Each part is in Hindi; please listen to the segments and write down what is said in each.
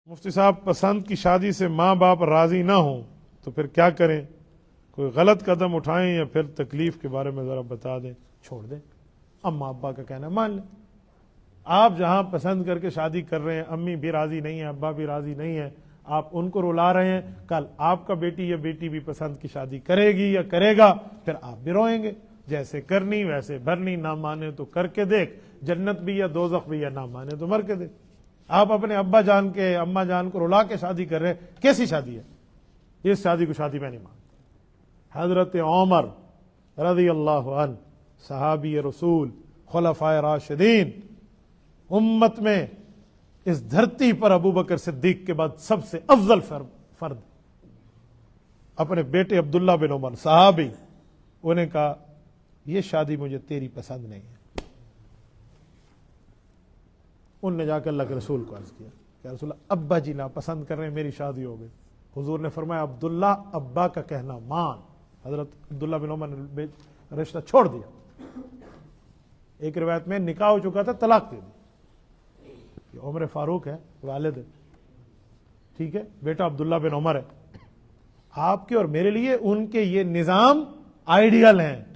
मुफ्ती साहब, पसंद की शादी से माँ बाप राजी ना हो तो फिर क्या करें? कोई गलत कदम उठाएं या फिर तकलीफ के बारे में जरा बता दें। छोड़ दें, अम्मा अब्बा का कहना मान लें। आप जहां पसंद करके शादी कर रहे हैं, अम्मी भी राजी नहीं है, अब्बा भी राजी नहीं है, आप उनको रुला रहे हैं, कल आपका बेटी या बेटी भी पसंद की शादी करेगी या करेगा, फिर आप भी रोएंगे। जैसे करनी वैसे भरनी, ना माने तो करके देख, जन्नत भी या दोजख भी, या ना माने तो मर के देख। आप अपने अब्बा जान के अम्मा जान को रुला के शादी कर रहे हैं, कैसी शादी है? इस शादी को शादी मैं नहीं मानता। हजरत उमर रज़ी अल्लाहु अन्हु, सहाबी रसूल, खुलफाए राशिदीन, उम्मत में इस धरती पर अबू बकर सिद्दीक के बाद सबसे अफजल फर्द, अपने बेटे अब्दुल्ला बिन उमर सहाबी, उन्हें कहा यह शादी मुझे तेरी पसंद नहीं है। उनने जाकर अल्लाह के रसूल को अर्ज किया कि रसूल, अब्बा जी ना पसंद कर रहे हैं, मेरी शादी हो गई। हुजूर ने फरमाया अब्दुल्ला, अब्बा का कहना मान। हजरत अब्दुल्ला बिन उमर ने रिश्ता छोड़ दिया। एक रिवायत में निकाह हो चुका था, तलाक दे दी। उमर फारूक है, वालिद है, ठीक है, बेटा अब्दुल्ला बिन उमर है। आपके और मेरे लिए उनके ये निजाम आइडियल हैं।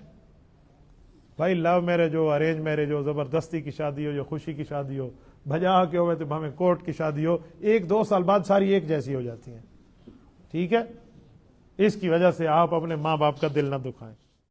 भाई लव मैरिज हो, अरेंज मैरिज हो, जबरदस्ती की शादी हो या खुशी की शादी हो, भजा के हो तो हमें कोर्ट की शादी हो, 1-2 साल बाद सारी एक जैसी हो जाती हैं। ठीक है, इसकी वजह से आप अपने माँ बाप का दिल ना दुखाएं।